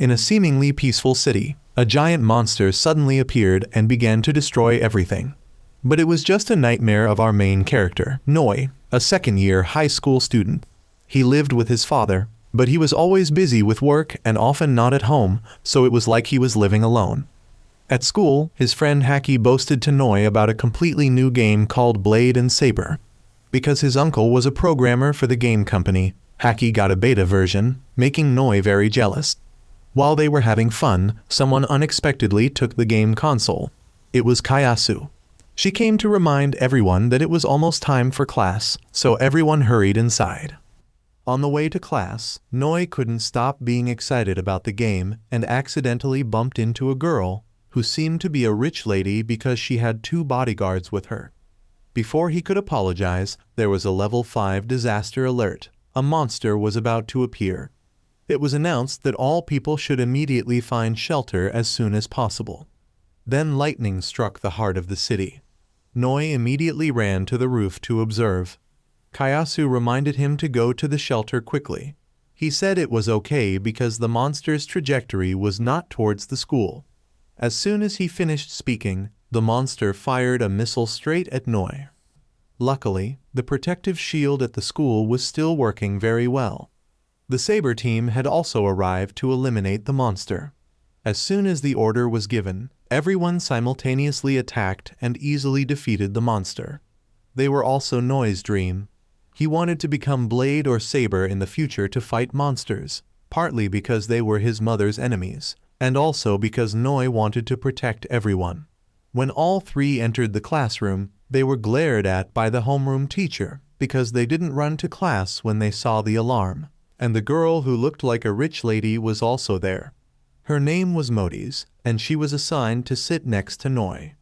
In a seemingly peaceful city, a giant monster suddenly appeared and began to destroy everything. But it was just a nightmare of our main character, Noi, a second-year high school student. He lived with his father, but he was always busy with work and often not at home, so it was like he was living alone. At school, his friend Haki boasted to Noi about a completely new game called Blade and Saber. Because his uncle was a programmer for the game company, Haki got a beta version, making Noi very jealous. While they were having fun, someone unexpectedly took the game console. It was Kayasu. She came to remind everyone that it was almost time for class, so everyone hurried inside. On the way to class, Noi couldn't stop being excited about the game and accidentally bumped into a girl who seemed to be a rich lady because she had 2 bodyguards with her. Before he could apologize, there was a level 5 disaster alert. A monster was about to appear. It was announced that all people should immediately find shelter as soon as possible. Then lightning struck the heart of the city. Noi immediately ran to the roof to observe. Kayasu reminded him to go to the shelter quickly. He said it was okay because the monster's trajectory was not towards the school. As soon as he finished speaking, the monster fired a missile straight at Noi. Luckily, the protective shield at the school was still working very well. The Saber team had also arrived to eliminate the monster. As soon as the order was given, everyone simultaneously attacked and easily defeated the monster. They were also Noi's dream. He wanted to become Blade or Saber in the future to fight monsters, partly because they were his mother's enemies, and also because Noi wanted to protect everyone. When all 3 entered the classroom, they were glared at by the homeroom teacher because they didn't run to class when they saw the alarm. And the girl who looked like a rich lady was also there. Her name was Modis, and she was assigned to sit next to Noi.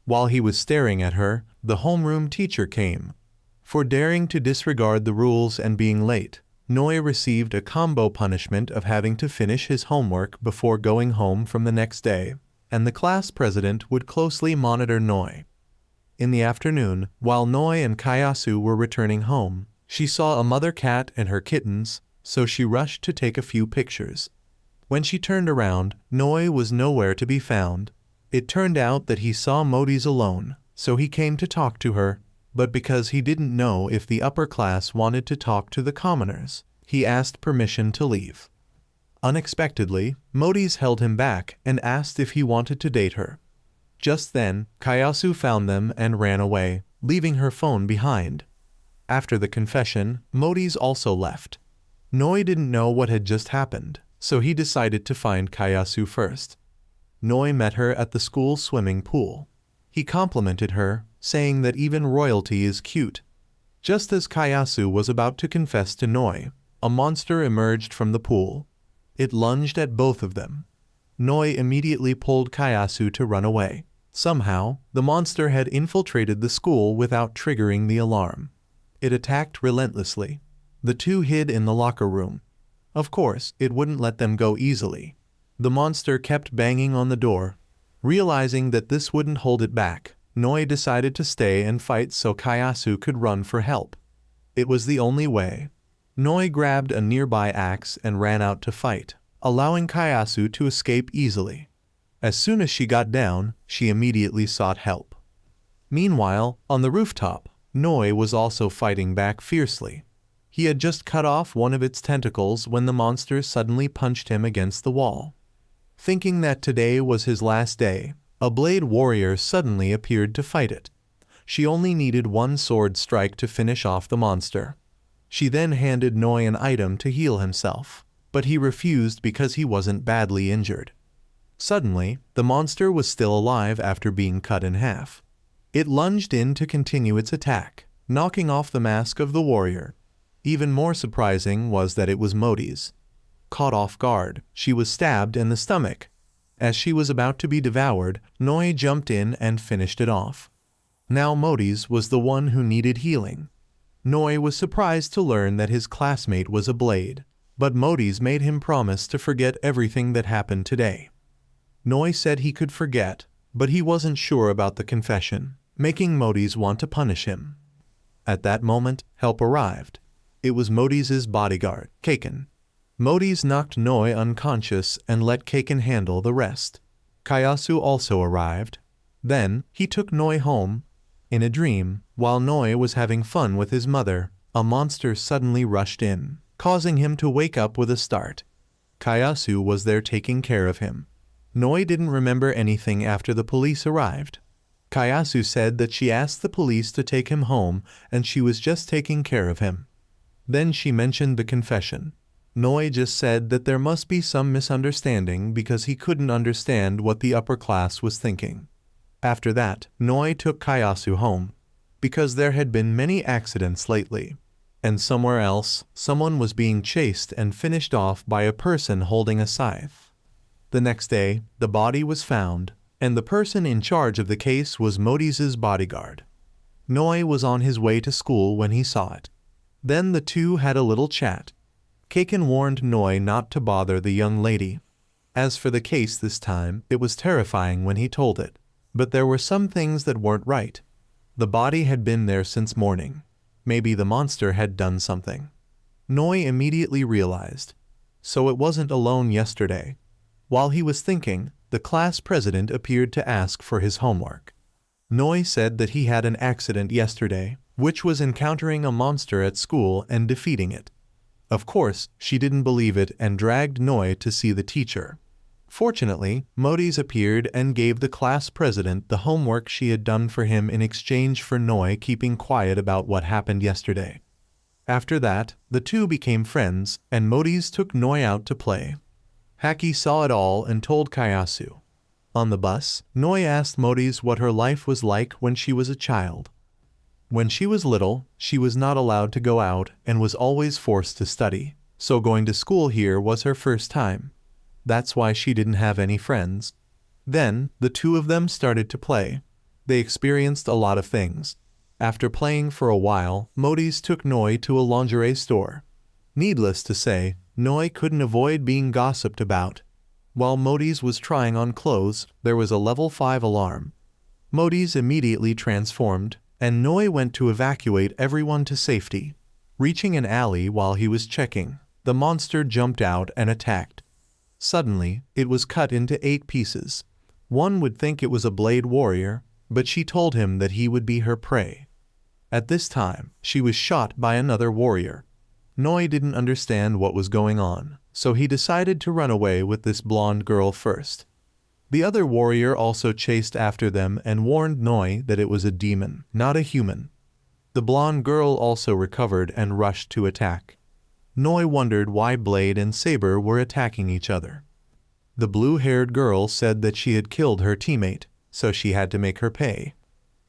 While he was staring at her, the homeroom teacher came. For daring to disregard the rules and being late, Noi received a combo punishment of having to finish his homework before going home from the next day, and the class president would closely monitor Noi. In the afternoon, while Noi and Kayasu were returning home, she saw a mother cat and her kittens, so she rushed to take a few pictures. When she turned around, Noi was nowhere to be found. It turned out that he saw Modis alone, so he came to talk to her, but because he didn't know if the upper class wanted to talk to the commoners, he asked permission to leave. Unexpectedly, Modis held him back and asked if he wanted to date her. Just then, Kayasu found them and ran away, leaving her phone behind. After the confession, Modis also left. Noi didn't know what had just happened, so he decided to find Kayasu first. Noi met her at the school swimming pool. He complimented her, saying that even royalty is cute. Just as Kayasu was about to confess to Noi, a monster emerged from the pool. It lunged at both of them. Noi immediately pulled Kayasu to run away. Somehow, the monster had infiltrated the school without triggering the alarm. It attacked relentlessly. The 2 hid in the locker room. Of course, it wouldn't let them go easily. The monster kept banging on the door. Realizing that this wouldn't hold it back, Noi decided to stay and fight so Kayasu could run for help. It was the only way. Noi grabbed a nearby axe and ran out to fight, allowing Kayasu to escape easily. As soon as she got down, she immediately sought help. Meanwhile, on the rooftop, Noi was also fighting back fiercely. He had just cut off one of its tentacles when the monster suddenly punched him against the wall. Thinking that today was his last day, a blade warrior suddenly appeared to fight it. She only needed 1 sword strike to finish off the monster. She then handed Noi an item to heal himself, but he refused because he wasn't badly injured. Suddenly, the monster was still alive after being cut in half. It lunged in to continue its attack, knocking off the mask of the warrior. Even more surprising was that it was Modis. Caught off guard, she was stabbed in the stomach. As she was about to be devoured, Noi jumped in and finished it off. Now Modis was the one who needed healing. Noi was surprised to learn that his classmate was a blade, but Modis made him promise to forget everything that happened today. Noi said he could forget, but he wasn't sure about the confession, making Modis want to punish him. At that moment, help arrived. It was Modis' bodyguard, Kaken. Modis knocked Noi unconscious and let Kaken handle the rest. Kayasu also arrived. Then, he took Noi home. In a dream, while Noi was having fun with his mother, a monster suddenly rushed in, causing him to wake up with a start. Kayasu was there taking care of him. Noi didn't remember anything after the police arrived. Kayasu said that she asked the police to take him home and she was just taking care of him. Then she mentioned the confession. Noi just said that there must be some misunderstanding because he couldn't understand what the upper class was thinking. After that, Noi took Kayasu home, because there had been many accidents lately, and somewhere else, someone was being chased and finished off by a person holding a scythe. The next day, the body was found, and the person in charge of the case was Modis' bodyguard. Noi was on his way to school when he saw it. Then the two had a little chat. Kaken warned Noi not to bother the young lady. As for the case this time, it was terrifying when he told it. But there were some things that weren't right. The body had been there since morning. Maybe the monster had done something. Noi immediately realized. So it wasn't alone yesterday. While he was thinking, the class president appeared to ask for his homework. Noi said that he had an accident yesterday, which was encountering a monster at school and defeating it. Of course, she didn't believe it and dragged Noi to see the teacher. Fortunately, Modis appeared and gave the class president the homework she had done for him in exchange for Noi keeping quiet about what happened yesterday. After that, the two became friends, and Modis took Noi out to play. Haki saw it all and told Kayasu. On the bus, Noi asked Modis what her life was like when she was a child. When she was little, she was not allowed to go out and was always forced to study, so going to school here was her first time. That's why she didn't have any friends. Then, the two of them started to play. They experienced a lot of things. After playing for a while, Modis took Noi to a lingerie store. Needless to say, Noi couldn't avoid being gossiped about. While Modis was trying on clothes, there was a level 5 alarm. Modis immediately transformed, and Noi went to evacuate everyone to safety. Reaching an alley while he was checking, the monster jumped out and attacked. Suddenly, it was cut into 8 pieces. One would think it was a blade warrior, but she told him that he would be her prey. At this time, she was shot by another warrior. Noi didn't understand what was going on, so he decided to run away with this blonde girl first. The other warrior also chased after them and warned Noi that it was a demon, not a human. The blonde girl also recovered and rushed to attack. Noi wondered why Blade and Saber were attacking each other. The blue-haired girl said that she had killed her teammate, so she had to make her pay.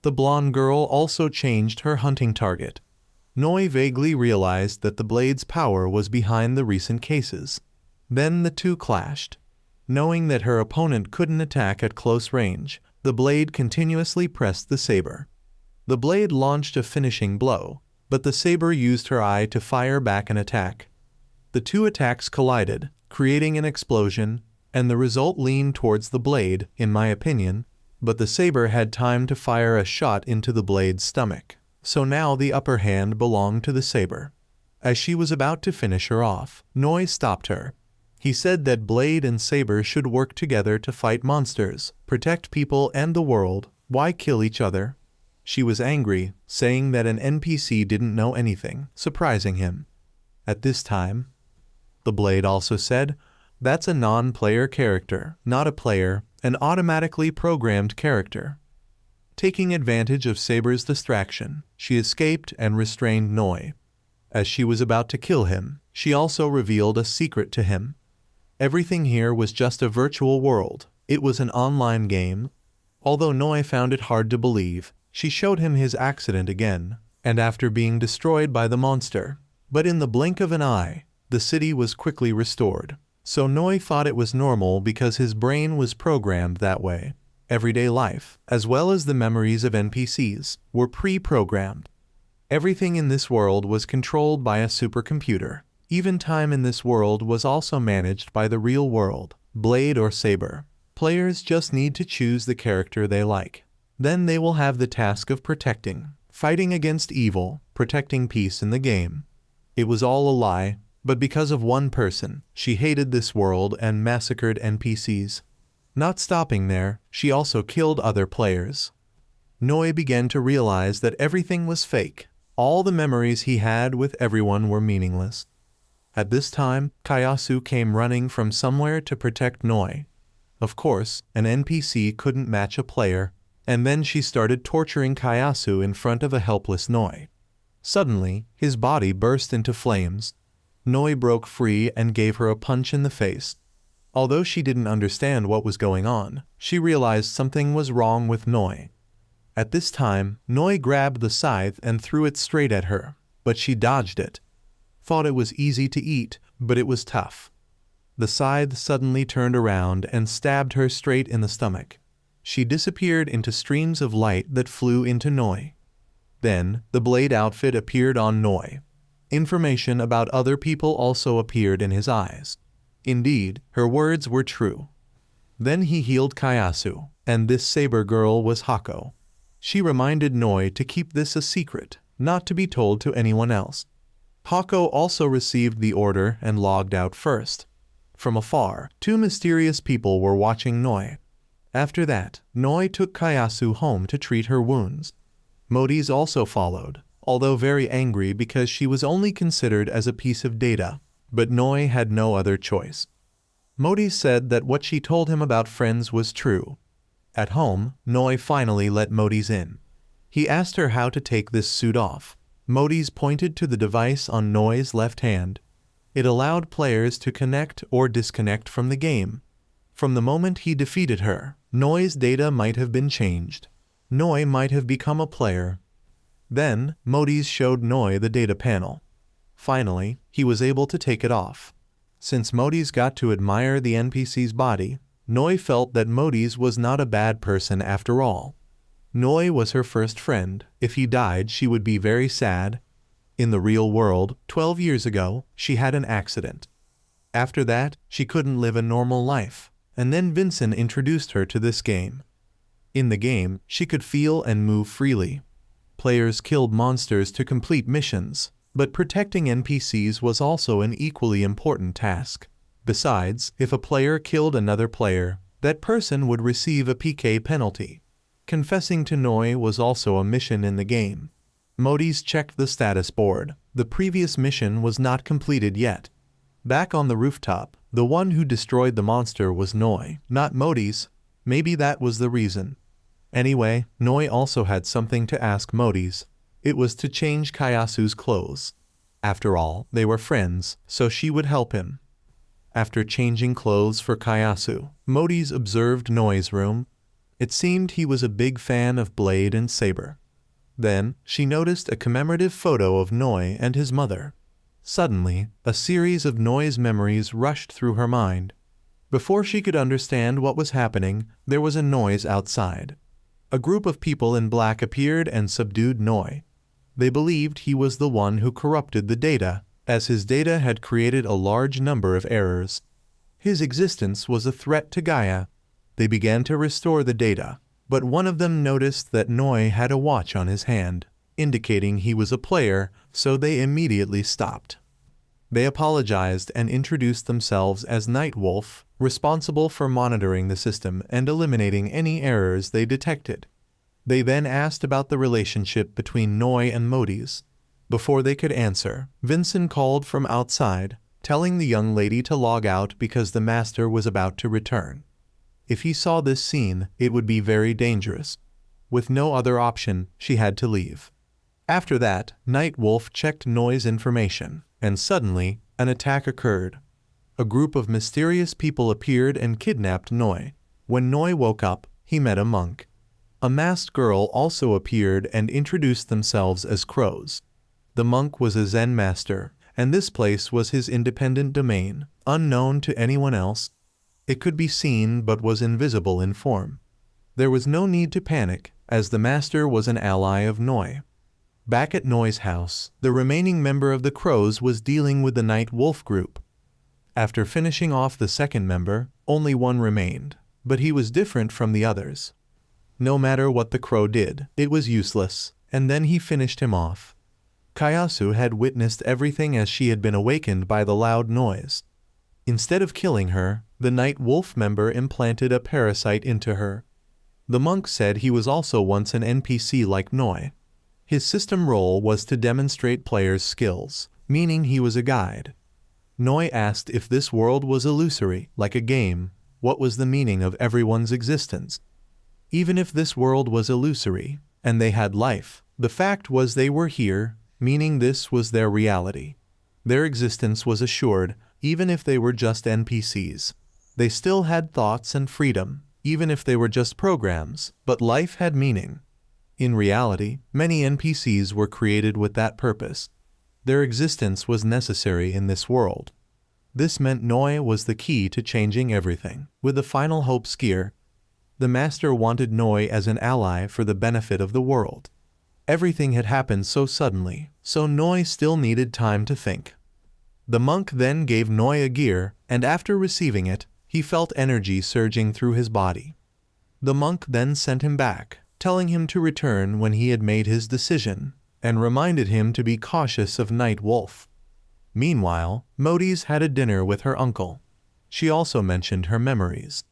The blonde girl also changed her hunting target. Noi vaguely realized that the Blade's power was behind the recent cases. Then the two clashed. Knowing that her opponent couldn't attack at close range, the Blade continuously pressed the Saber. The Blade launched a finishing blow, but the Saber used her eye to fire back an attack. The two attacks collided, creating an explosion, and the result leaned towards the Blade, in my opinion, but the Saber had time to fire a shot into the Blade's stomach, so now the upper hand belonged to the Saber. As she was about to finish her off, Noi stopped her. He said that Blade and Saber should work together to fight monsters, protect people and the world. Why kill each other? She was angry, saying that an NPC didn't know anything, surprising him. At this time, the Blade also said, "That's a non-player character, not a player, an automatically programmed character." Taking advantage of Saber's distraction, she escaped and restrained Noi. As she was about to kill him, she also revealed a secret to him. Everything here was just a virtual world. It was an online game. Although Noi found it hard to believe, she showed him his accident again, and after being destroyed by the monster. But in the blink of an eye, the city was quickly restored. So Noi thought it was normal because his brain was programmed that way. Everyday life, as well as the memories of NPCs, were pre-programmed. Everything in this world was controlled by a supercomputer. Even time in this world was also managed by the real world, Blade or Saber. Players just need to choose the character they like. Then they will have the task of protecting, fighting against evil, protecting peace in the game. It was all a lie. But because of one person, she hated this world and massacred NPCs. Not stopping there, she also killed other players. Noi began to realize that everything was fake. All the memories he had with everyone were meaningless. At this time, Kayasu came running from somewhere to protect Noi. Of course, an NPC couldn't match a player, and then she started torturing Kayasu in front of a helpless Noi. Suddenly, his body burst into flames. Noi broke free and gave her a punch in the face. Although she didn't understand what was going on, she realized something was wrong with Noi. At this time, Noi grabbed the scythe and threw it straight at her, but she dodged it. Thought it was easy to eat, but it was tough. The scythe suddenly turned around and stabbed her straight in the stomach. She disappeared into streams of light that flew into Noi. Then, the blade outfit appeared on Noi. Information about other people also appeared in his eyes. Indeed, her words were true. Then he healed Kayasu, and this saber girl was Hako. She reminded Noi to keep this a secret, not to be told to anyone else. Hako also received the order and logged out first. From afar, two mysterious people were watching Noi. After that, Noi took Kayasu home to treat her wounds. Modis also followed, although very angry because she was only considered as a piece of data, but Noi had no other choice. Modis said that what she told him about friends was true. At home, Noi finally let Modis in. He asked her how to take this suit off. Modis pointed to the device on Noi's left hand. It allowed players to connect or disconnect from the game. From the moment he defeated her, Noi's data might have been changed. Noi might have become a player. Then, Modis showed Noi the data panel. Finally, he was able to take it off. Since Modis got to admire the NPC's body, Noi felt that Modis was not a bad person after all. Noi was her first friend. If he died, she would be very sad. In the real world, 12 years ago, she had an accident. After that, she couldn't live a normal life, and then Vincent introduced her to this game. In the game, she could feel and move freely. Players killed monsters to complete missions, but protecting NPCs was also an equally important task. Besides, if a player killed another player, that person would receive a PK penalty. Confessing to Noi was also a mission in the game. Modis checked the status board. The previous mission was not completed yet. Back on the rooftop, the one who destroyed the monster was Noi, not Modis. Maybe that was the reason. Anyway, Noi also had something to ask Modis. It was to change Kayasu's clothes. After all, they were friends, so she would help him. After changing clothes for Kayasu, Modis observed Noi's room. It seemed he was a big fan of blade and saber. Then, she noticed a commemorative photo of Noi and his mother. Suddenly, a series of Noi's memories rushed through her mind. Before she could understand what was happening, there was a noise outside. A group of people in black appeared and subdued Noi. They believed he was the one who corrupted the data, as his data had created a large number of errors. His existence was a threat to Gaia. They began to restore the data, but one of them noticed that Noi had a watch on his hand, indicating he was a player, so they immediately stopped. They apologized and introduced themselves as Night Wolf, responsible for monitoring the system and eliminating any errors they detected. They then asked about the relationship between Noi and Modis. Before they could answer, Vincent called from outside, telling the young lady to log out because the master was about to return. If he saw this scene, it would be very dangerous. With no other option, she had to leave. After that, Night Wolf checked Noi's information, and suddenly, an attack occurred. A group of mysterious people appeared and kidnapped Noi. When Noi woke up, he met a monk. A masked girl also appeared and introduced themselves as crows. The monk was a Zen master, and this place was his independent domain, unknown to anyone else. It could be seen but was invisible in form. There was no need to panic, as the master was an ally of Noi. Back at Noi's house, the remaining member of the crows was dealing with the Night Wolf group. After finishing off the second member, only one remained, but he was different from the others. No matter what the crow did, it was useless, and then he finished him off. Kayasu had witnessed everything as she had been awakened by the loud noise. Instead of killing her, the night wolf member implanted a parasite into her. The monk said he was also once an NPC like Noi. His system role was to demonstrate players' skills, meaning he was a guide. Noi asked if this world was illusory, like a game, what was the meaning of everyone's existence? Even if this world was illusory, and they had life, the fact was they were here, meaning this was their reality. Their existence was assured, even if they were just NPCs. They still had thoughts and freedom, even if they were just programs, but life had meaning. In reality, many NPCs were created with that purpose. Their existence was necessary in this world. This meant Noi was the key to changing everything. With the final hope skier, the master wanted Noi as an ally for the benefit of the world. Everything had happened so suddenly, so Noi still needed time to think. The monk then gave Noi a gear, and after receiving it, he felt energy surging through his body. The monk then sent him back, telling him to return when he had made his decision, and reminded him to be cautious of Night Wolf. Meanwhile, Modis had a dinner with her uncle. She also mentioned her memories.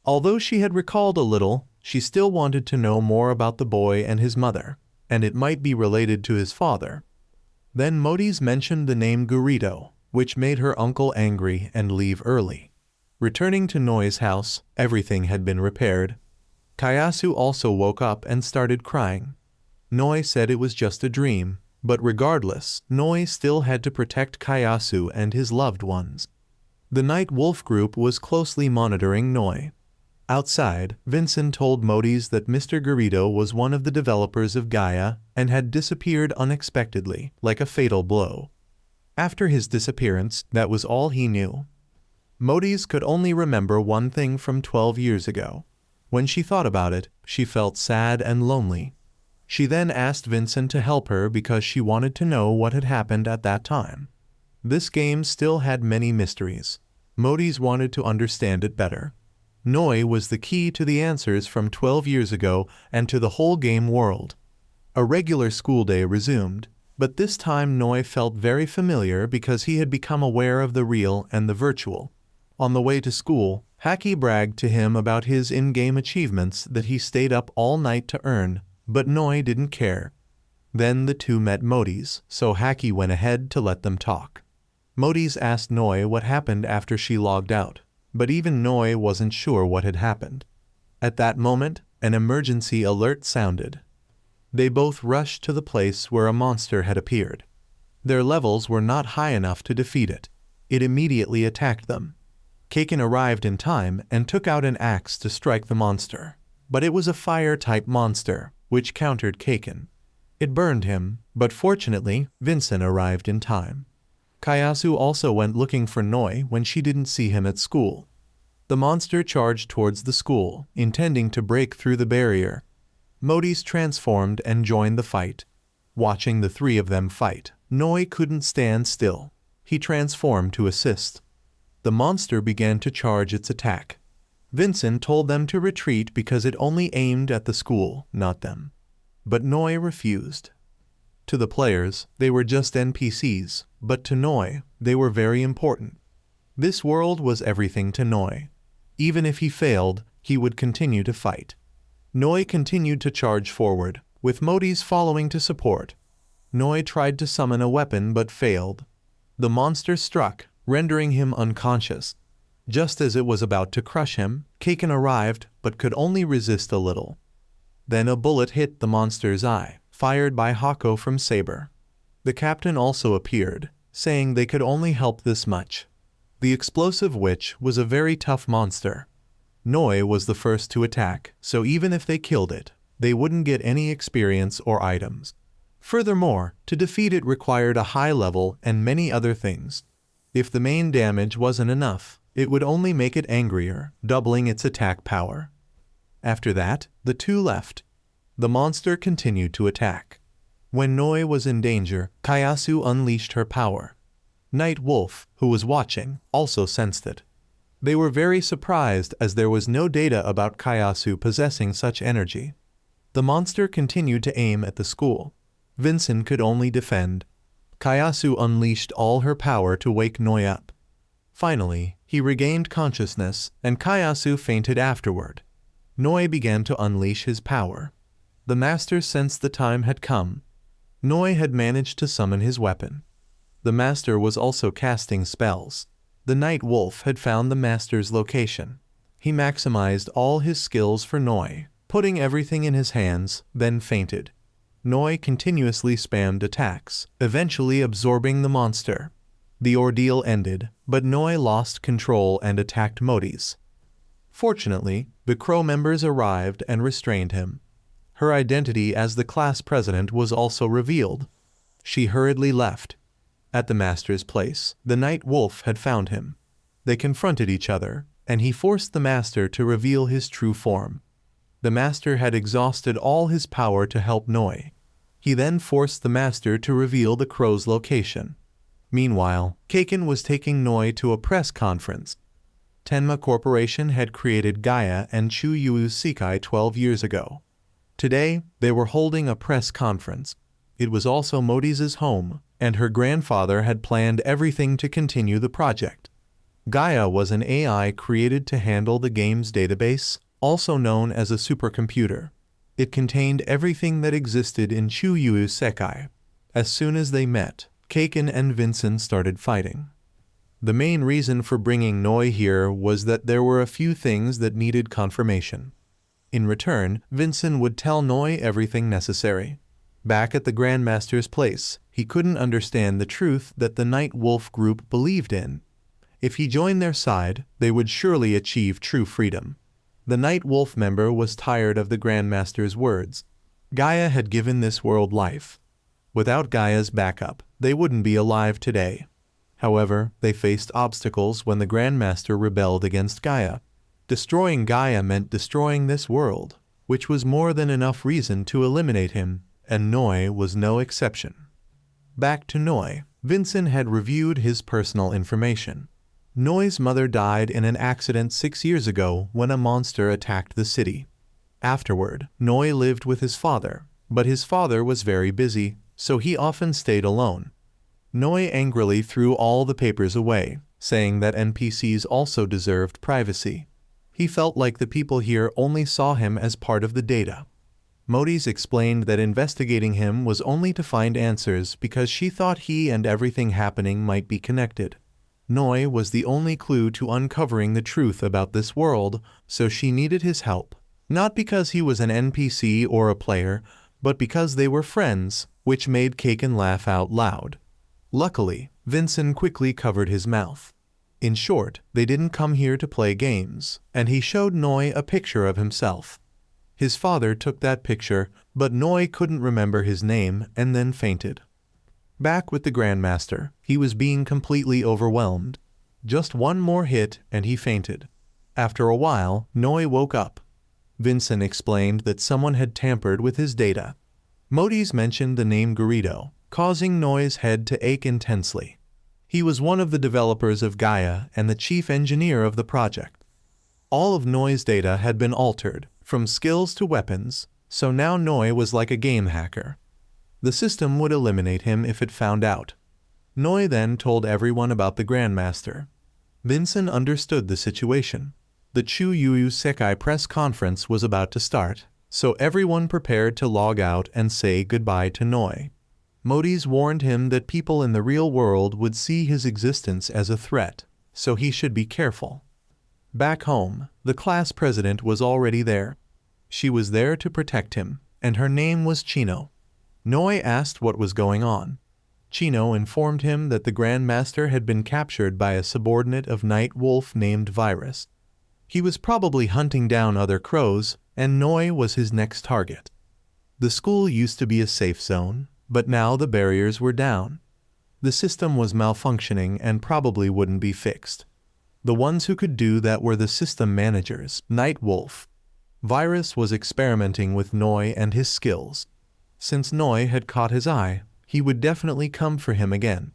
Although she had recalled a little, she still wanted to know more about the boy and his mother, and it might be related to his father. Then Modis mentioned the name Gurito, which made her uncle angry and leave early. Returning to Noi's house, everything had been repaired. Kayasu also woke up and started crying. Noi said it was just a dream, but regardless, Noi still had to protect Kayasu and his loved ones. The Night Wolf group was closely monitoring Noi. Outside, Vincent told Modis that Mr. Garrido was one of the developers of Gaia and had disappeared unexpectedly, like a fatal blow. After his disappearance, that was all he knew. Modis could only remember one thing from 12 years ago. When she thought about it, she felt sad and lonely. She then asked Vincent to help her because she wanted to know what had happened at that time. This game still had many mysteries. Modis wanted to understand it better. Noi was the key to the answers from 12 years ago and to the whole game world. A regular school day resumed, but this time Noi felt very familiar because he had become aware of the real and the virtual. On the way to school, Haki bragged to him about his in-game achievements that he stayed up all night to earn, but Noi didn't care. Then the two met Modis, so Haki went ahead to let them talk. Modis asked Noi what happened after she logged out, but even Noi wasn't sure what had happened. At that moment, an emergency alert sounded. They both rushed to the place where a monster had appeared. Their levels were not high enough to defeat it. It immediately attacked them. Kaken arrived in time and took out an axe to strike the monster, but it was a fire-type monster, which countered Kaken. It burned him, but fortunately, Vincent arrived in time. Kayasu also went looking for Noi when she didn't see him at school. The monster charged towards the school, intending to break through the barrier. Modis transformed and joined the fight. Watching the three of them fight, Noi couldn't stand still. He transformed to assist. The monster began to charge its attack. Vincent told them to retreat because it only aimed at the school, not them. But Noi refused. To the players, they were just NPCs, but to Noi, they were very important. This world was everything to Noi. Even if he failed, he would continue to fight. Noi continued to charge forward, with Modis following to support. Noi tried to summon a weapon but failed. The monster struck, rendering him unconscious. Just as it was about to crush him, Kaken arrived but could only resist a little. Then a bullet hit the monster's eye, fired by Hako from Saber. The captain also appeared, saying they could only help this much. The explosive witch was a very tough monster. Noi was the first to attack, so even if they killed it, they wouldn't get any experience or items. Furthermore, to defeat it required a high level and many other things. If the main damage wasn't enough, it would only make it angrier, doubling its attack power. After that, the two left. The monster continued to attack. When Noi was in danger, Kayasu unleashed her power. Night Wolf, who was watching, also sensed it. They were very surprised as there was no data about Kayasu possessing such energy. The monster continued to aim at the school. Vincent could only defend. Kayasu unleashed all her power to wake Noi up. Finally, he regained consciousness, and Kayasu fainted afterward. Noi began to unleash his power. The master sensed the time had come. Noi had managed to summon his weapon. The master was also casting spells. The night wolf had found the master's location. He maximized all his skills for Noi, putting everything in his hands, then fainted. Noi continuously spammed attacks, eventually absorbing the monster. The ordeal ended, but Noi lost control and attacked Modis. Fortunately, the Crow members arrived and restrained him. Her identity as the class president was also revealed. She hurriedly left. At the master's place, the night wolf had found him. They confronted each other, and he forced the master to reveal his true form. The master had exhausted all his power to help Noi. He then forced the master to reveal the crow's location. Meanwhile, Kaken was taking Noi to a press conference. Tenma Corporation had created Gaia and Chuyuu's Sekai 12 years ago. Today, they were holding a press conference. It was also Modis' home, and her grandfather had planned everything to continue the project. Gaia was an AI created to handle the game's database, also known as a supercomputer. It contained everything that existed in Chuyuu's Sekai. As soon as they met, Kaken and Vincent started fighting. The main reason for bringing Noi here was that there were a few things that needed confirmation. In return, Vincent would tell Noi everything necessary. Back at the Grandmaster's place, he couldn't understand the truth that the Night Wolf group believed in. If he joined their side, they would surely achieve true freedom. The Night Wolf member was tired of the Grandmaster's words. Gaia had given this world life. Without Gaia's backup, they wouldn't be alive today. However, they faced obstacles when the Grandmaster rebelled against Gaia. Destroying Gaia meant destroying this world, which was more than enough reason to eliminate him, and Noi was no exception. Back to Noi, Vincent had reviewed his personal information. Noi's mother died in an accident 6 years ago when a monster attacked the city. Afterward, Noi lived with his father, but his father was very busy, so he often stayed alone. Noi angrily threw all the papers away, saying that NPCs also deserved privacy. He felt like the people here only saw him as part of the data. Modis explained that investigating him was only to find answers because she thought he and everything happening might be connected. Noi was the only clue to uncovering the truth about this world, so she needed his help. Not because he was an NPC or a player, but because they were friends, which made Kaken laugh out loud. Luckily, Vincent quickly covered his mouth. In short, they didn't come here to play games, and he showed Noi a picture of himself. His father took that picture, but Noi couldn't remember his name and then fainted. Back with the Grandmaster, he was being completely overwhelmed. Just one more hit and he fainted. After a while, Noi woke up. Vincent explained that someone had tampered with his data. Modis mentioned the name Garrido, causing Noi's head to ache intensely. He was one of the developers of Gaia and the chief engineer of the project. All of Noi's data had been altered, from skills to weapons, so now Noi was like a game hacker. The system would eliminate him if it found out. Noi then told everyone about the Grandmaster. Vincent understood the situation. The Chuyuu Sekai press conference was about to start, so everyone prepared to log out and say goodbye to Noi. Modis warned him that people in the real world would see his existence as a threat, so he should be careful. Back home, the class president was already there. She was there to protect him, and her name was Chino. Noi asked what was going on. Chino informed him that the Grandmaster had been captured by a subordinate of Night Wolf named Virus. He was probably hunting down other crows, and Noi was his next target. The school used to be a safe zone, but now the barriers were down. The system was malfunctioning and probably wouldn't be fixed. The ones who could do that were the system managers, Night Wolf. Virus was experimenting with Noi and his skills. Since Noi had caught his eye, he would definitely come for him again.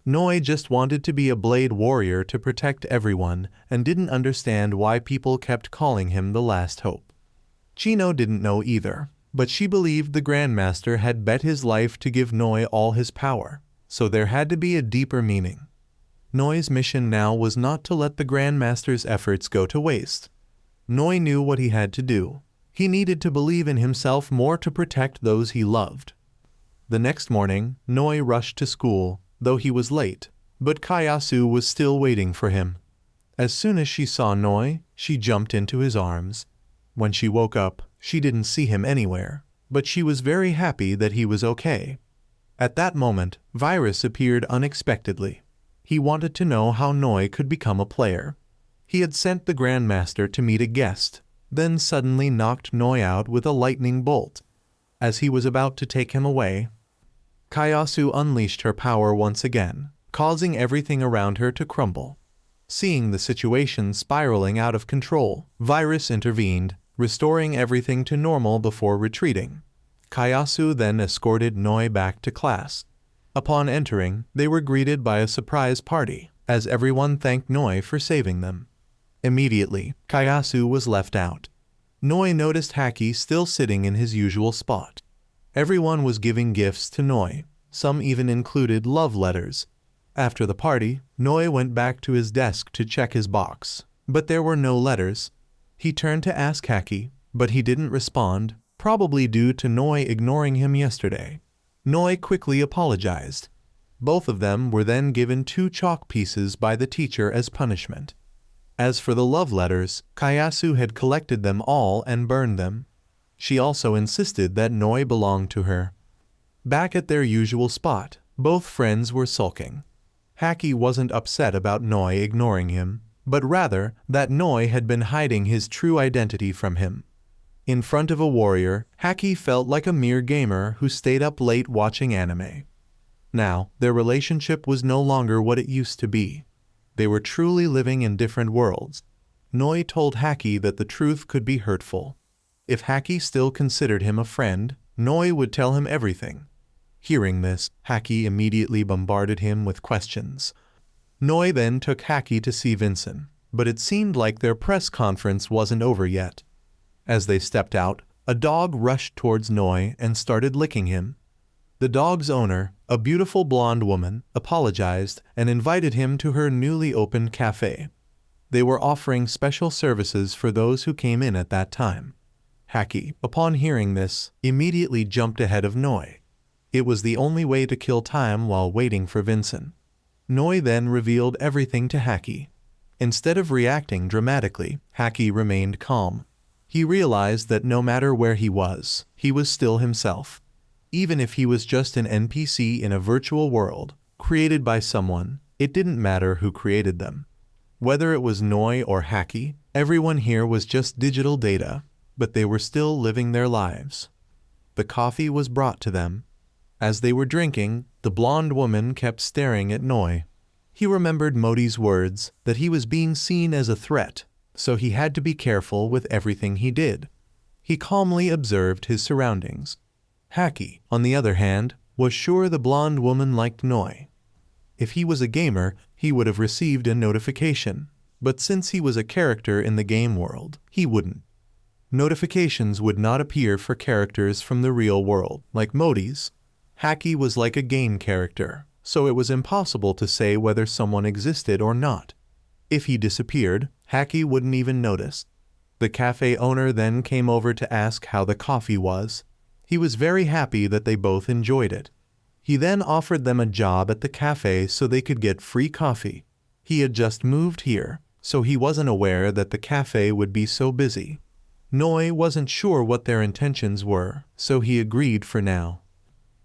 Noi just wanted to be a blade warrior to protect everyone and didn't understand why people kept calling him the last hope. Chino didn't know either, but she believed the Grandmaster had bet his life to give Noi all his power. so there had to be a deeper meaning. Noi's mission now was not to let the Grandmaster's efforts go to waste. Noi knew what he had to do. He needed to believe in himself more to protect those he loved. The next morning, Noi rushed to school, though he was late, but Kayasu was still waiting for him. As soon as she saw Noi, she jumped into his arms. When she woke up, she didn't see him anywhere, but she was very happy that he was okay. At that moment, Virus appeared unexpectedly. He wanted to know how Noi could become a player. He had sent the Grandmaster to meet a guest, then suddenly knocked Noi out with a lightning bolt. As he was about to take him away, Kayasu unleashed her power once again, causing everything around her to crumble. Seeing the situation spiraling out of control, Virus intervened, restoring everything to normal before retreating. Kayasu then escorted Noi back to class. Upon entering, they were greeted by a surprise party, as everyone thanked Noi for saving them. Immediately, Kayasu was left out. Noi noticed Haki still sitting in his usual spot. Everyone was giving gifts to Noi. Some even included love letters. After the party, Noi went back to his desk to check his box, but there were no letters. He turned to ask Haki, but he didn't respond, probably due to Noi ignoring him yesterday. Noi quickly apologized. Both of them were then given 2 chalk pieces by the teacher as punishment. As for the love letters, Kayasu had collected them all and burned them. She also insisted that Noi belonged to her. Back at their usual spot, both friends were sulking. Haki wasn't upset about Noi ignoring him, but rather that Noi had been hiding his true identity from him. In front of a warrior, Haki felt like a mere gamer who stayed up late watching anime. Now, their relationship was no longer what it used to be. They were truly living in different worlds. Noi told Haki that the truth could be hurtful. If Haki still considered him a friend, Noi would tell him everything. Hearing this, Haki immediately bombarded him with questions. Noi then took Haki to see Vincent, but it seemed like their press conference wasn't over yet. As they stepped out, a dog rushed towards Noi and started licking him. The dog's owner, a beautiful blonde woman, apologized and invited him to her newly opened cafe. They were offering special services for those who came in at that time. Haki, upon hearing this, immediately jumped ahead of Noi. It was the only way to kill time while waiting for Vincent. Noi then revealed everything to Haki. Instead of reacting dramatically, Haki remained calm. He realized that no matter where he was still himself. Even if he was just an NPC in a virtual world, created by someone, it didn't matter who created them. Whether it was Noi or Haki, everyone here was just digital data, but they were still living their lives. The coffee was brought to them. As they were drinking, the blonde woman kept staring at Noi. He remembered Modi's words that he was being seen as a threat, so he had to be careful with everything he did. He calmly observed his surroundings. Haki, on the other hand, was sure the blonde woman liked Noi. If he was a gamer, he would have received a notification, but since he was a character in the game world, he wouldn't. Notifications would not appear for characters from the real world, like Modi's. Haki was like a game character, so it was impossible to say whether someone existed or not. If he disappeared, Haki wouldn't even notice. The cafe owner then came over to ask how the coffee was. He was very happy that they both enjoyed it. He then offered them a job at the cafe so they could get free coffee. He had just moved here, so he wasn't aware that the cafe would be so busy. Noi wasn't sure what their intentions were, so he agreed for now.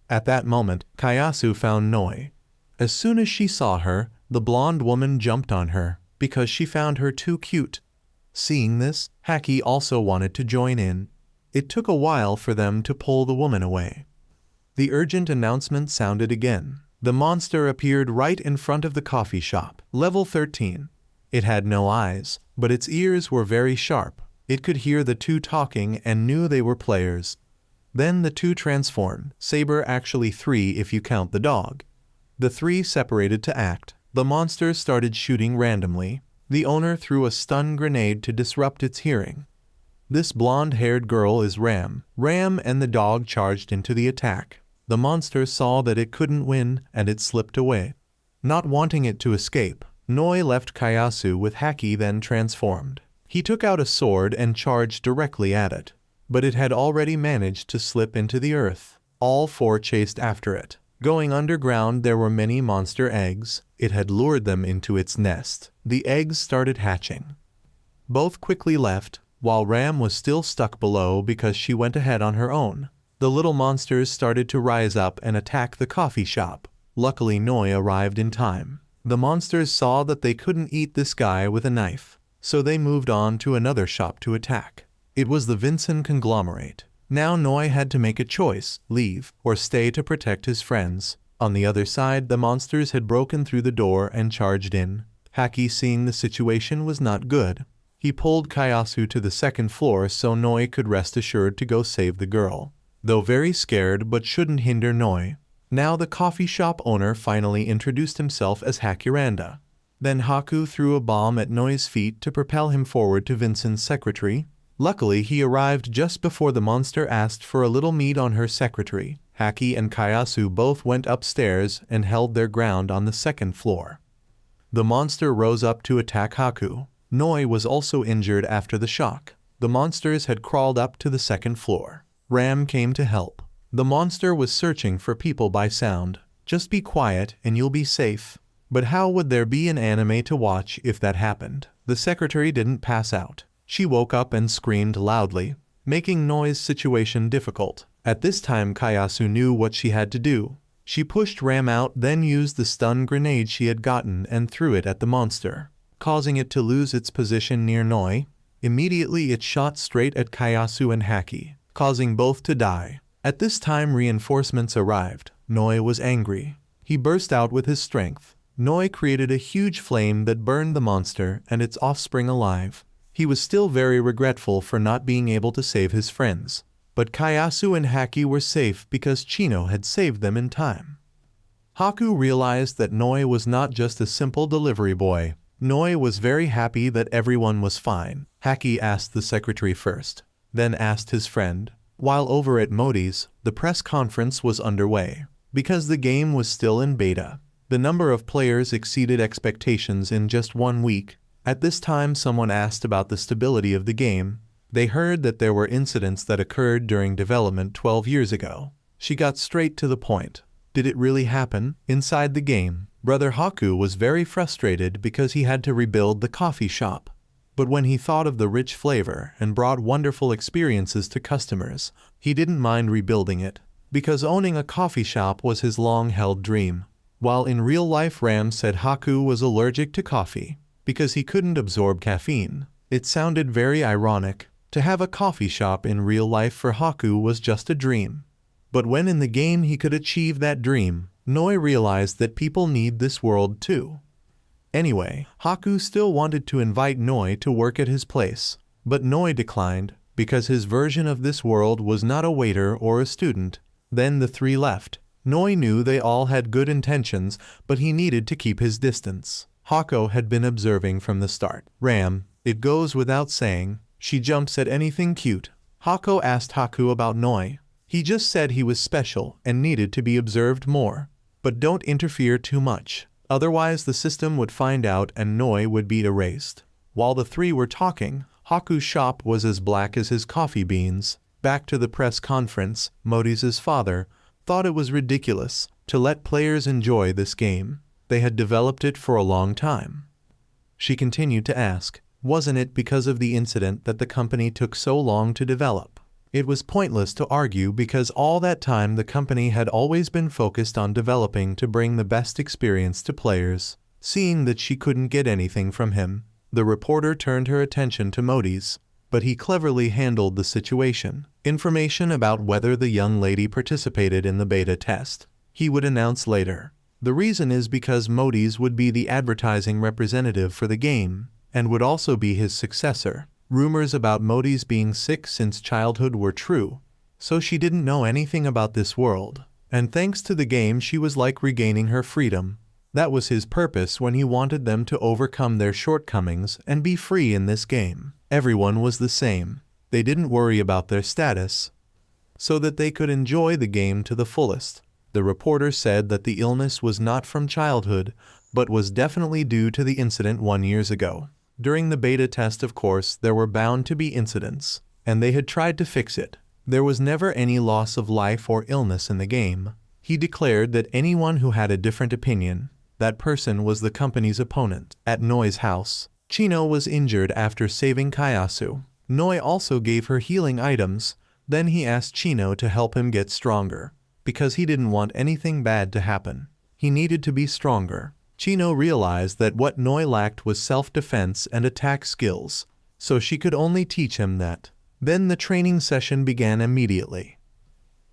At that moment, Kayasu found Noi. As soon as she saw her, the blonde woman jumped on her, because she found her too cute. Seeing this, Haki also wanted to join in. It took a while for them to pull the woman away. The urgent announcement sounded again. The monster appeared right in front of the coffee shop, level 13. It had no eyes, but its ears were very sharp. It could hear the two talking and knew they were players. Then the two transformed, Saber actually 3 if you count the dog. The 3 separated to act. The monster started shooting randomly. The owner threw a stun grenade to disrupt its hearing. This blonde-haired girl is Ram. Ram and the dog charged into the attack. The monster saw that it couldn't win and it slipped away. Not wanting it to escape, Noi left Kayasu with Haki then transformed. He took out a sword and charged directly at it. But it had already managed to slip into the earth. All four chased after it. Going underground there were many monster eggs. It had lured them into its nest. The eggs started hatching. Both quickly left, while Ram was still stuck below because she went ahead on her own. The little monsters started to rise up and attack the coffee shop. Luckily Noi arrived in time. The monsters saw that they couldn't eat this guy with a knife, so they moved on to another shop to attack. It was the Vincent conglomerate. Now Noi had to make a choice, leave, or stay to protect his friends. On the other side, the monsters had broken through the door and charged in. Haki, seeing the situation was not good. He pulled Kayasu to the second floor so Noi could rest assured to go save the girl. Though very scared but shouldn't hinder Noi. Now the coffee shop owner finally introduced himself as Hakiranda. Then Haku threw a bomb at Noi's feet to propel him forward to Vincent's secretary. Luckily he arrived just before the monster asked for a little meat on her secretary. Haki and Kayasu both went upstairs and held their ground on the second floor. The monster rose up to attack Haku. Noi was also injured after the shock. The monsters had crawled up to the second floor. Ram came to help. The monster was searching for people by sound. Just be quiet and you'll be safe. But how would there be an anime to watch if that happened? The secretary didn't pass out. She woke up and screamed loudly, making Noi's situation difficult. At this time Kayasu knew what she had to do. She pushed Ram out, then used the stun grenade she had gotten and threw it at the monster, causing it to lose its position near Noi. Immediately it shot straight at Kayasu and Haki, causing both to die. At this time reinforcements arrived. Noi was angry. He burst out with his strength. Noi created a huge flame that burned the monster and its offspring alive. He was still very regretful for not being able to save his friends. But Kayasu and Haki were safe because Chino had saved them in time. Haku realized that Noi was not just a simple delivery boy. Noi was very happy that everyone was fine. Haki asked the secretary first, then asked his friend. While over at Modi's, the press conference was underway. Because the game was still in beta, the number of players exceeded expectations in just 1 week. At this time someone asked about the stability of the game. They heard that there were incidents that occurred during development 12 years ago. She got straight to the point. Did it really happen? Inside the game, Brother Haku was very frustrated because he had to rebuild the coffee shop. But when he thought of the rich flavor and brought wonderful experiences to customers, he didn't mind rebuilding it, because owning a coffee shop was his long-held dream. While in real life Ram said Haku was allergic to coffee, because he couldn't absorb caffeine. It sounded very ironic. To have a coffee shop in real life for Haku was just a dream. But when in the game he could achieve that dream, Noi realized that people need this world too. Anyway, Haku still wanted to invite Noi to work at his place, but Noi declined because his version of this world was not a waiter or a student. Then the three left. Noi knew they all had good intentions, but he needed to keep his distance. Haku had been observing from the start. Ram, it goes without saying, she jumps at anything cute. Haku asked Haku about Noi. He just said he was special and needed to be observed more. But don't interfere too much. Otherwise the system would find out and Noi would be erased. While the three were talking, Haku's shop was as black as his coffee beans. Back to the press conference, Modi's father thought it was ridiculous to let players enjoy this game. They had developed it for a long time. She continued to ask, wasn't it because of the incident that the company took so long to develop? It was pointless to argue because all that time the company had always been focused on developing to bring the best experience to players. Seeing that she couldn't get anything from him, the reporter turned her attention to Modi's, but he cleverly handled the situation. Information about whether the young lady participated in the beta test, he would announce later. The reason is because Modi's would be the advertising representative for the game, and would also be his successor. Rumors about Modi's being sick since childhood were true, so she didn't know anything about this world. And thanks to the game she was like regaining her freedom. That was his purpose when he wanted them to overcome their shortcomings and be free in this game. Everyone was the same. They didn't worry about their status, so that they could enjoy the game to the fullest. The reporter said that the illness was not from childhood, but was definitely due to the incident 1 year ago. During the beta test, of course, there were bound to be incidents, and they had tried to fix it. There was never any loss of life or illness in the game. He declared that anyone who had a different opinion, that person was the company's opponent. At Noi's house, Chino was injured after saving Kayasu. Noi also gave her healing items, then he asked Chino to help him get stronger, because he didn't want anything bad to happen. He needed to be stronger. Chino realized that what Noi lacked was self-defense and attack skills, so she could only teach him that. Then the training session began immediately.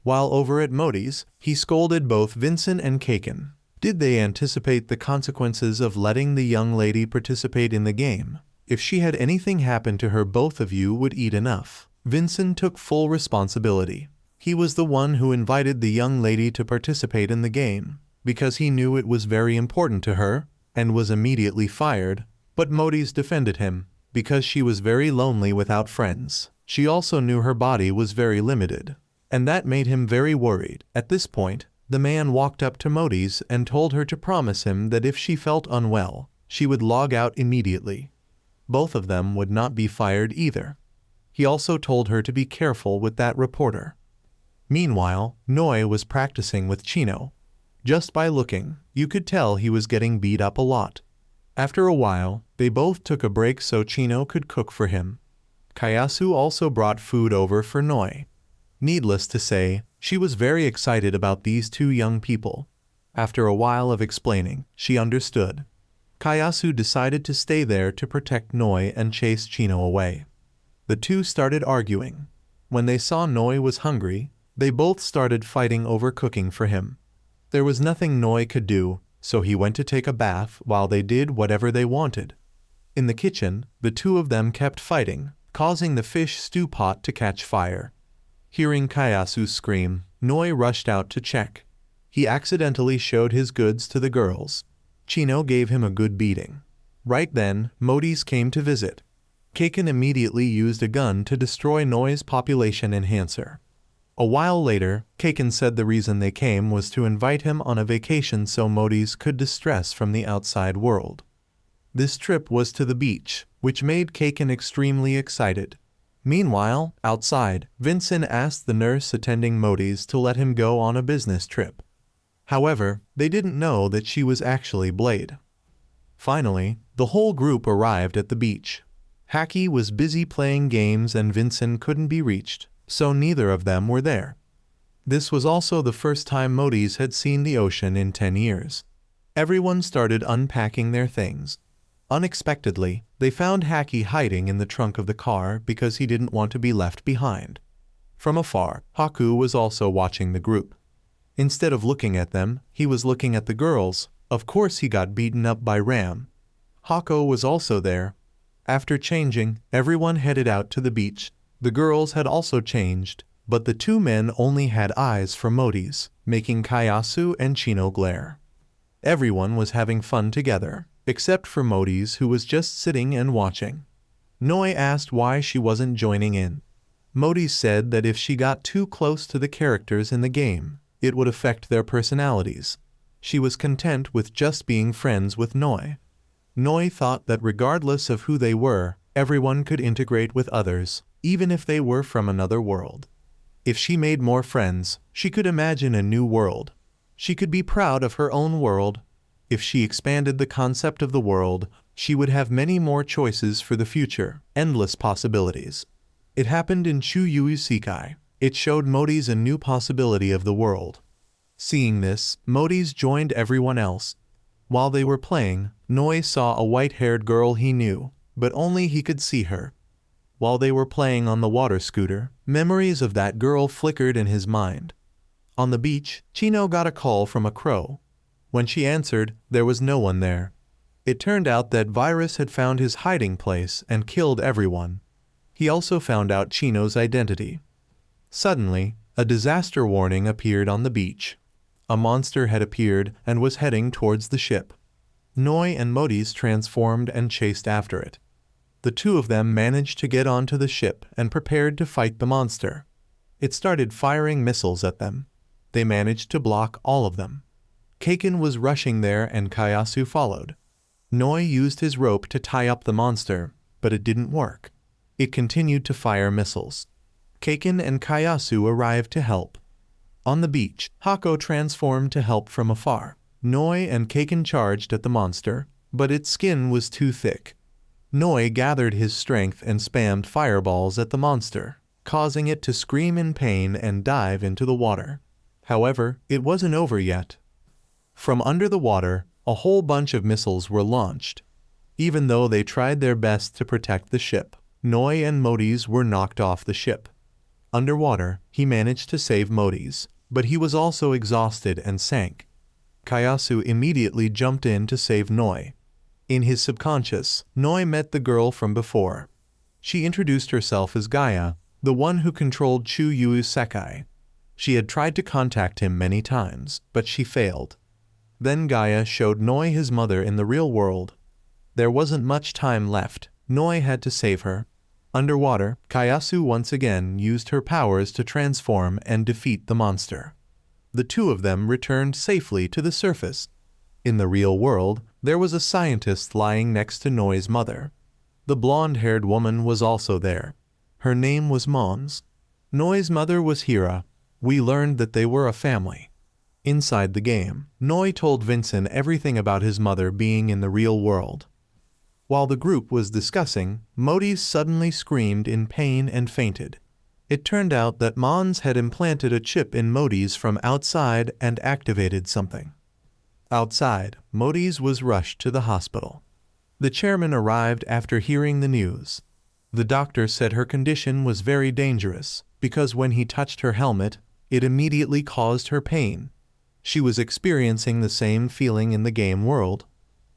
While over at Modi's, he scolded both Vincent and Kaken. Did they anticipate the consequences of letting the young lady participate in the game? If she had anything happen to her, both of you would eat enough. Vincent took full responsibility. He was the one who invited the young lady to participate in the game, because he knew it was very important to her, and was immediately fired. But Modi's defended him, because she was very lonely without friends. She also knew her body was very limited, and that made him very worried. At this point, the man walked up to Modi's and told her to promise him that if she felt unwell, she would log out immediately. Both of them would not be fired either. He also told her to be careful with that reporter. Meanwhile, Noi was practicing with Chino. Just by looking, you could tell he was getting beat up a lot. After a while, they both took a break so Chino could cook for him. Kayasu also brought food over for Noi. Needless to say, she was very excited about these two young people. After a while of explaining, she understood. Kayasu decided to stay there to protect Noi and chase Chino away. The two started arguing. When they saw Noi was hungry, they both started fighting over cooking for him. There was nothing Noi could do, so he went to take a bath while they did whatever they wanted. In the kitchen, the two of them kept fighting, causing the fish stew pot to catch fire. Hearing Kayasu scream, Noi rushed out to check. He accidentally showed his goods to the girls. Chino gave him a good beating. Right then, Modi's came to visit. Kaken immediately used a gun to destroy Noi's population enhancer. A while later, Kaken said the reason they came was to invite him on a vacation so Modi's could distress from the outside world. This trip was to the beach, which made Kaken extremely excited. Meanwhile, outside, Vincent asked the nurse attending Modi's to let him go on a business trip. However, they didn't know that she was actually Blade. Finally, the whole group arrived at the beach. Haki was busy playing games and Vincent couldn't be reached, so neither of them were there. This was also the first time Modi's had seen the ocean in 10 years. Everyone started unpacking their things. Unexpectedly, they found Haki hiding in the trunk of the car because he didn't want to be left behind. From afar, Haku was also watching the group. Instead of looking at them, he was looking at the girls. Of course he got beaten up by Ram. Hako was also there. After changing, everyone headed out to the beach. The girls had also changed, but the two men only had eyes for Modi's, making Kayasu and Chino glare. Everyone was having fun together, except for Modi's, who was just sitting and watching. Noi asked why she wasn't joining in. Modi's said that if she got too close to the characters in the game, it would affect their personalities. She was content with just being friends with Noi. Noi thought that regardless of who they were, everyone could integrate with others, even if they were from another world. If she made more friends, she could imagine a new world. She could be proud of her own world. If she expanded the concept of the world, she would have many more choices for the future, endless possibilities. It happened in Chuyu Isekai. It showed Modi's a new possibility of the world. Seeing this, Modi's joined everyone else. While they were playing, Noi saw a white-haired girl he knew, but only he could see her. While they were playing on the water scooter, memories of that girl flickered in his mind. On the beach, Chino got a call from a crow. When she answered, there was no one there. It turned out that Virus had found his hiding place and killed everyone. He also found out Chino's identity. Suddenly, a disaster warning appeared on the beach. A monster had appeared and was heading towards the ship. Noi and Modi's transformed and chased after it. The two of them managed to get onto the ship and prepared to fight the monster. It started firing missiles at them. they managed to block all of them. Kaken was rushing there and Kayasu followed. Noi used his rope to tie up the monster, but it didn't work. It continued to fire missiles. Kaken and Kayasu arrived to help. On the beach, Hako transformed to help from afar. Noi and Kaken charged at the monster, but its skin was too thick. Noi gathered his strength and spammed fireballs at the monster, causing it to scream in pain and dive into the water. However, it wasn't over yet. From under the water, a whole bunch of missiles were launched. Even though they tried their best to protect the ship, Noi and Modi's were knocked off the ship. Underwater, he managed to save Modi's, but he was also exhausted and sank. Kayasu immediately jumped in to save Noi. In his subconscious, Noi met the girl from before. She introduced herself as Gaia, the one who controlled Chu-Yu's Sekai. She had tried to contact him many times, but she failed. Then Gaia showed Noi his mother in the real world. There wasn't much time left. Noi had to save her. Underwater, Kayasu once again used her powers to transform and defeat the monster. The two of them returned safely to the surface. In the real world, there was a scientist lying next to Noi's mother. The blonde-haired woman was also there. Her name was Mons. Noi's mother was Hira. We learned that they were a family. Inside the game, Noi told Vincent everything about his mother being in the real world. While the group was discussing, Modi suddenly screamed in pain and fainted. It turned out that Mons had implanted a chip in Modi's from outside and activated something. Outside, Modi's was rushed to the hospital. The chairman arrived after hearing the news. The doctor said her condition was very dangerous because when he touched her helmet, it immediately caused her pain. She was experiencing the same feeling in the game world.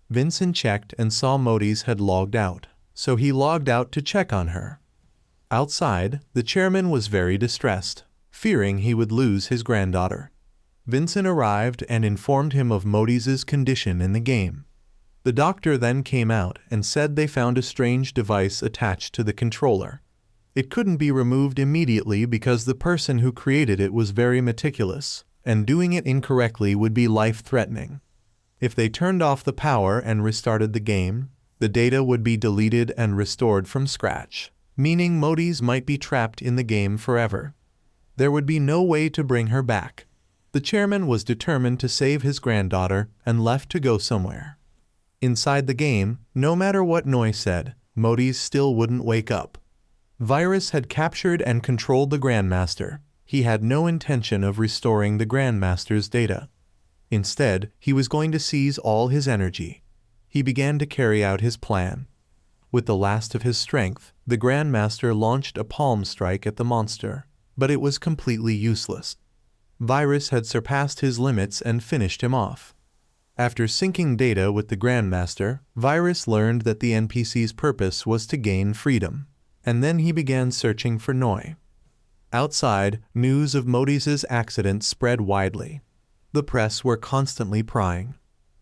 Vincent checked and saw Modi's had logged out, so he logged out to check on her. Outside, the chairman was very distressed, fearing he would lose his granddaughter. Vincent arrived and informed him of Modi's condition in the game. The doctor then came out and said they found a strange device attached to the controller. It couldn't be removed immediately because the person who created it was very meticulous, and doing it incorrectly would be life-threatening. If they turned off the power and restarted the game, the data would be deleted and restored from scratch, meaning Modi's might be trapped in the game forever. There would be no way to bring her back. The chairman was determined to save his granddaughter and left to go somewhere. Inside the game, no matter what Noi said, Modi's still wouldn't wake up. Virus had captured and controlled the Grandmaster. He had no intention of restoring the Grandmaster's data. Instead, he was going to seize all his energy. He began to carry out his plan. With the last of his strength, the Grandmaster launched a palm strike at the monster, but it was completely useless. Virus had surpassed his limits and finished him off. After syncing data with the Grandmaster, Virus learned that the NPC's purpose was to gain freedom, and then he began searching for Noi. Outside, news of Modi's accident spread widely. The press were constantly prying.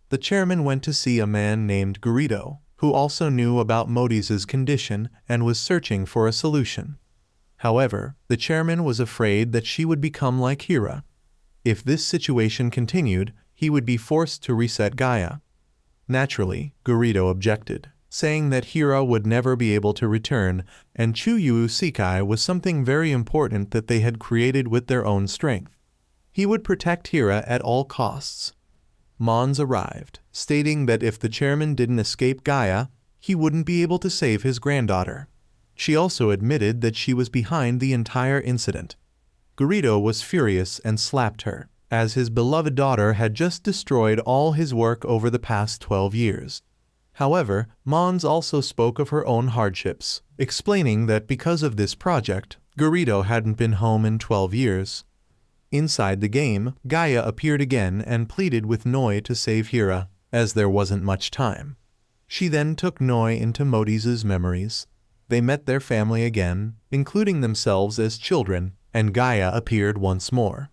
The chairman went to see a man named Garrido, who also knew about Modi's condition and was searching for a solution. However, the chairman was afraid that she would become like Hira. If this situation continued, he would be forced to reset Gaia. Naturally, Garrido objected, saying that Hira would never be able to return, and Chu-Yu Sekai was something very important that they had created with their own strength. He would protect Hira at all costs. Mons arrived, stating that if the chairman didn't escape Gaia, he wouldn't be able to save his granddaughter. She also admitted that she was behind the entire incident. Garrido was furious and slapped her, as his beloved daughter had just destroyed all his work over the past 12 years. However, Mons also spoke of her own hardships, explaining that because of this project, Garrido hadn't been home in 12 years. Inside the game, Gaia appeared again and pleaded with Noi to save Hira, as there wasn't much time. She then took Noi into Modi's memories. They met their family again, including themselves as children, and Gaia appeared once more.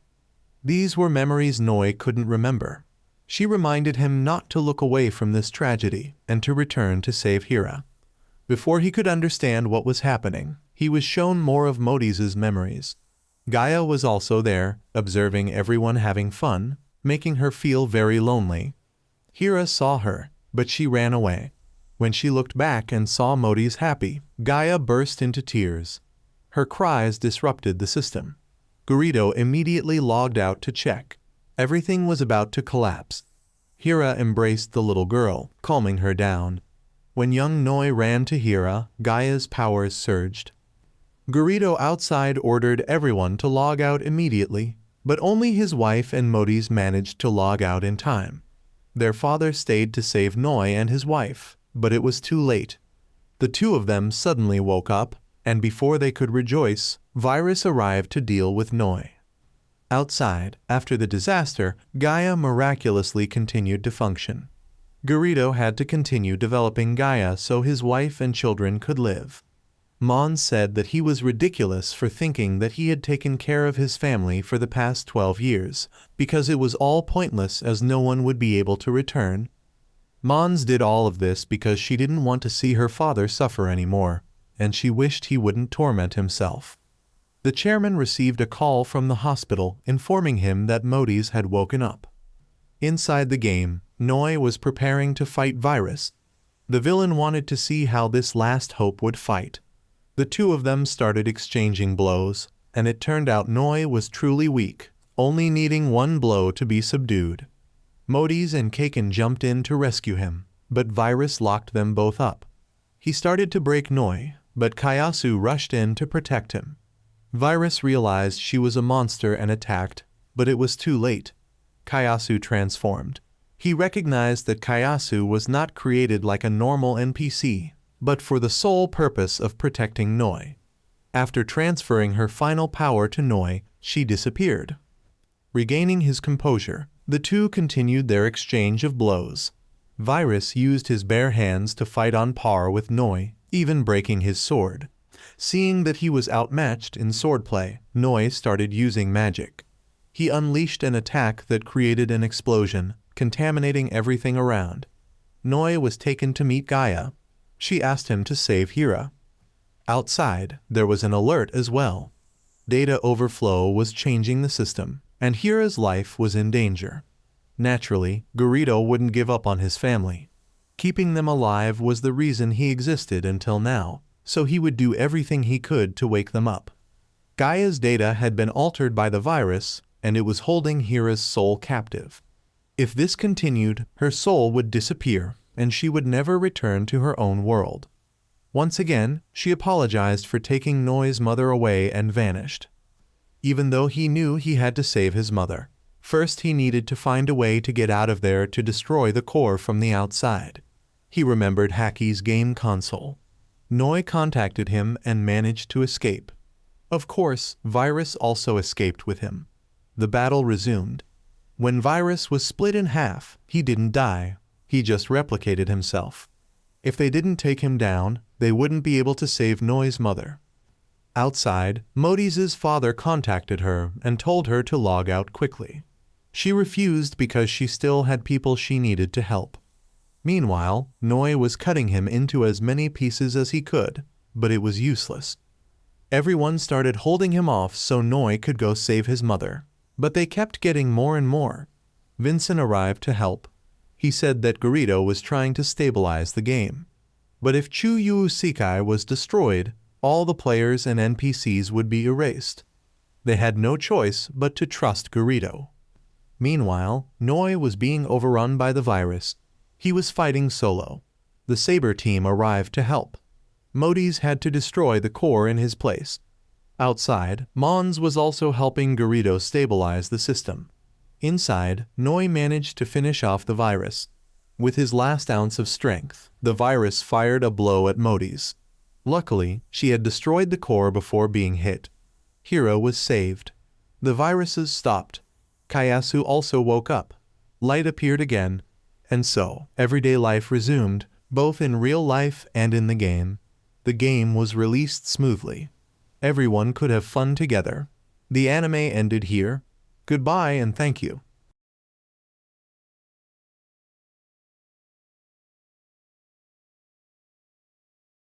These were memories Noi couldn't remember. She reminded him not to look away from this tragedy and to return to save Hira. Before he could understand what was happening, he was shown more of Modi's memories. Gaia was also there, observing everyone having fun, making her feel very lonely. Hira saw her, but she ran away. When she looked back and saw Modi's happy, Gaia burst into tears. Her cries disrupted the system. Garrido immediately logged out to check. Everything was about to collapse. Hira embraced the little girl, calming her down. When young Noi ran to Hira, Gaia's powers surged. Garrido outside ordered everyone to log out immediately, but only his wife and Modi's managed to log out in time. Their father stayed to save Noi and his wife, but it was too late. The two of them suddenly woke up, and before they could rejoice, Virus arrived to deal with Noi. Outside, after the disaster, Gaia miraculously continued to function. Garrido had to continue developing Gaia so his wife and children could live. Mons said that he was ridiculous for thinking that he had taken care of his family for the past 12 years, because it was all pointless as no one would be able to return. Mons did all of this because she didn't want to see her father suffer anymore, and she wished he wouldn't torment himself. The chairman received a call from the hospital informing him that Modis had woken up. Inside the game, Noi was preparing to fight Virus. The villain wanted to see how this last hope would fight. The two of them started exchanging blows, and it turned out Noi was truly weak, only needing one blow to be subdued. Modis and Kaken jumped in to rescue him, but Virus locked them both up. He started to break Noi, but Kayasu rushed in to protect him. Virus realized she was a monster and attacked, but it was too late. Kayasu transformed. He recognized that Kayasu was not created like a normal NPC, but for the sole purpose of protecting Noi. After transferring her final power to Noi, she disappeared. Regaining his composure, the two continued their exchange of blows. Virus used his bare hands to fight on par with Noi, even breaking his sword. Seeing that he was outmatched in swordplay, Noi started using magic. He unleashed an attack that created an explosion, contaminating everything around. Noi was taken to meet Gaia. She asked him to save Hira. Outside, there was an alert as well. Data overflow was changing the system, and Hira's life was in danger. Naturally, Garrido wouldn't give up on his family. Keeping them alive was the reason he existed until now, so he would do everything he could to wake them up. Gaia's data had been altered by the virus, and it was holding Hira's soul captive. If this continued, her soul would disappear, and she would never return to her own world. Once again, she apologized for taking Noi's mother away and vanished. Even though he knew he had to save his mother, first he needed to find a way to get out of there to destroy the core from the outside. He remembered Haki's game console. Noi contacted him and managed to escape. Of course, Virus also escaped with him. The battle resumed. When Virus was split in half, he didn't die. He just replicated himself. If they didn't take him down, they wouldn't be able to save Noi's mother. Outside, Modis' father contacted her and told her to log out quickly. She refused because she still had people she needed to help. Meanwhile, Noi was cutting him into as many pieces as he could, but it was useless. Everyone started holding him off so Noi could go save his mother, but they kept getting more and more. Vincent arrived to help. He said that Garrido was trying to stabilize the game. But if Chuyu Sekai was destroyed, all the players and NPCs would be erased. They had no choice but to trust Garrido. Meanwhile, Noi was being overrun by the virus. He was fighting solo. The Saber team arrived to help. Modis had to destroy the core in his place. Outside, Mons was also helping Garrido stabilize the system. Inside, Noi managed to finish off the virus. With his last ounce of strength, the virus fired a blow at Modis. Luckily, she had destroyed the core before being hit. Hira was saved. The viruses stopped. Kayasu also woke up. Light appeared again, and so, everyday life resumed, both in real life and in the game. The game was released smoothly. Everyone could have fun together. The anime ended here. Goodbye and thank you.